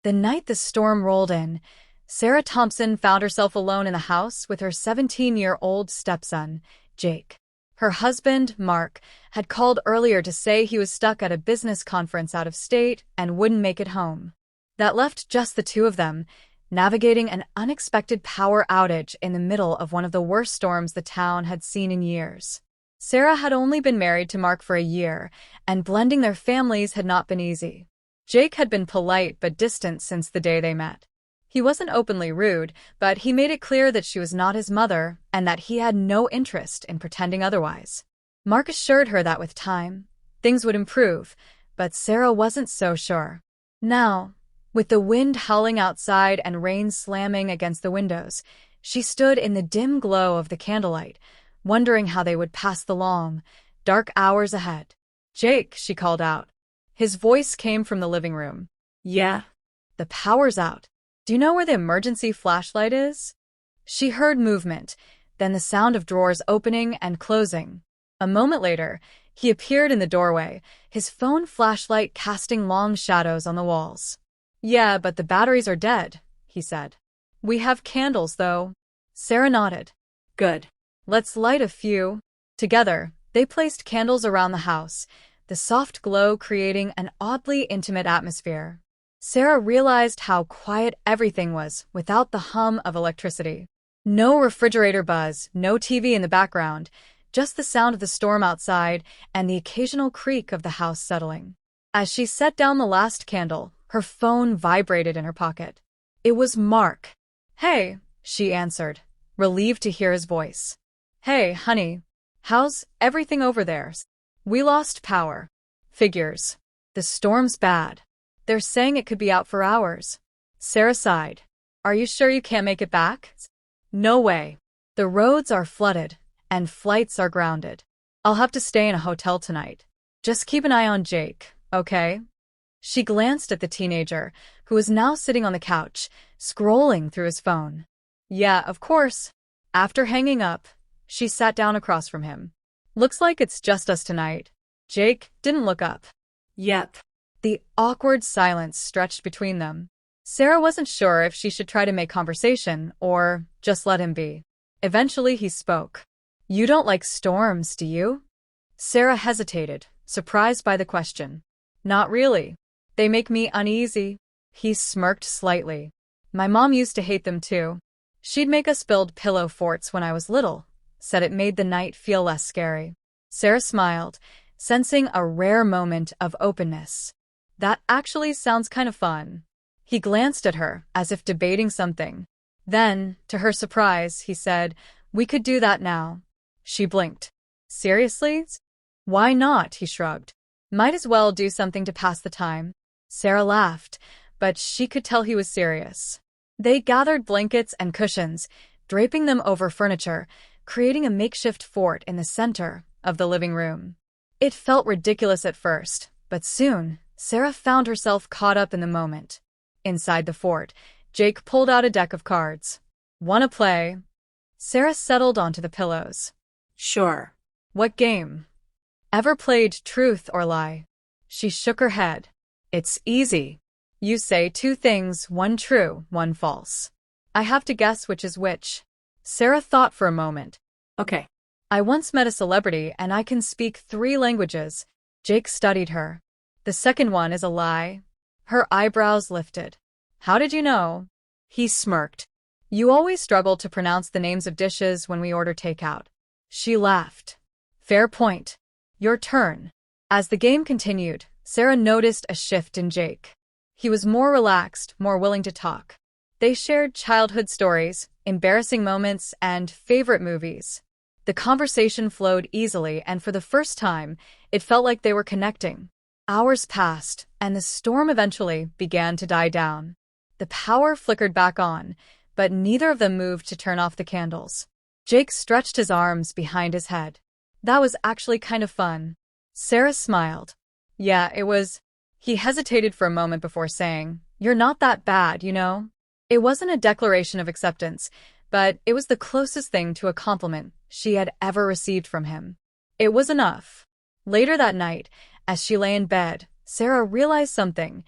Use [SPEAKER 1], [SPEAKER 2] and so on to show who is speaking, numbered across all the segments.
[SPEAKER 1] The night the storm rolled in, Sarah Thompson found herself alone in the house with her 17-year-old stepson, Jake. Her husband, Mark, had called earlier to say he was stuck at a business conference out of state and wouldn't make it home. That left just the two of them, navigating an unexpected power outage in the middle of one of the worst storms the town had seen in years. Sarah had only been married to Mark for a year, and blending their families had not been easy. Jake had been polite but distant since the day they met. He wasn't openly rude, but he made it clear that she was not his mother and that he had no interest in pretending otherwise. Mark assured her that with time, things would improve, but Sarah wasn't so sure. Now, with the wind howling outside and rain slamming against the windows, she stood in the dim glow of the candlelight, wondering how they would pass the long, dark hours ahead. "Jake," she called out. His voice came from the living room.
[SPEAKER 2] "Yeah?"
[SPEAKER 1] "The power's out. Do you know where the emergency flashlight is?" She heard movement, then the sound of drawers opening and closing. A moment later, he appeared in the doorway, his phone flashlight casting long shadows on the walls. "Yeah, but the batteries are dead," he said. "We have candles, though." Sarah nodded.
[SPEAKER 2] "Good.
[SPEAKER 1] "Let's light a few." Together, they placed candles around the house, the soft glow creating an oddly intimate atmosphere. Sarah realized how quiet everything was without the hum of electricity. No refrigerator buzz, no TV in the background, just the sound of the storm outside and the occasional creak of the house settling. As she set down the last candle, her phone vibrated in her pocket. It was Mark. "Hey," she answered, relieved to hear his voice. "Hey, honey. How's everything over there?" "We lost power." "Figures. The storm's bad. They're saying it could be out for hours." Sarah sighed. "Are you sure you can't make it back?" "No way. The roads are flooded, and flights are grounded. I'll have to stay in a hotel tonight. Just keep an eye on Jake, okay?" She glanced at the teenager, who was now sitting on the couch, scrolling through his phone. "Yeah, of course." After hanging up, she sat down across from him. "Looks like it's just us tonight." Jake didn't look up.
[SPEAKER 2] "Yep."
[SPEAKER 1] The awkward silence stretched between them. Sarah wasn't sure if she should try to make conversation or just let him be. Eventually he spoke. "You don't like storms, do you?" Sarah hesitated, surprised by the question. "Not really. They make me uneasy." He smirked slightly. "My mom used to hate them too. She'd make us build pillow forts when I was little, said it made the night feel less scary." Sarah smiled, sensing a rare moment of openness. "That actually sounds kind of fun." He glanced at her, as if debating something. Then, to her surprise, he said, "We could do that now." She blinked. "Seriously?" "Why not?" he shrugged. "Might as well do something to pass the time." Sarah laughed, but she could tell he was serious. They gathered blankets and cushions, draping them over furniture, creating a makeshift fort in the center of the living room. It felt ridiculous at first, but soon, Sarah found herself caught up in the moment. Inside the fort, Jake pulled out a deck of cards. "Wanna play?" Sarah settled onto the pillows.
[SPEAKER 2] "Sure."
[SPEAKER 1] "What game?" "Ever played Truth or Lie?" She shook her head. "It's easy. You say two things, one true, one false. I have to guess which is which." Sarah thought for a moment.
[SPEAKER 2] "Okay."
[SPEAKER 1] "I once met a celebrity and I can speak 3 languages." Jake studied her. "The second one is a lie." Her eyebrows lifted. "How did you know?" He smirked. "You always struggle to pronounce the names of dishes when we order takeout." She laughed. "Fair point. Your turn." As the game continued, Sarah noticed a shift in Jake. He was more relaxed, more willing to talk. They shared childhood stories, embarrassing moments, and favorite movies. The conversation flowed easily, and for the first time, it felt like they were connecting. Hours passed, and the storm eventually began to die down. The power flickered back on, but neither of them moved to turn off the candles. Jake stretched his arms behind his head. "That was actually kind of fun." Sarah smiled. "Yeah, it was." He hesitated for a moment before saying, "You're not that bad, you know?" It wasn't a declaration of acceptance, but it was the closest thing to a compliment she had ever received from him. It was enough. Later that night, as she lay in bed, Sarah realized something.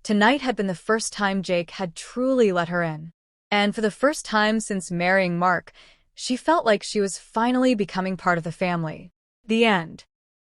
[SPEAKER 1] Tonight had been the first time Jake had truly let her in. And for the first time since marrying Mark, she felt like she was finally becoming part of the family. The end.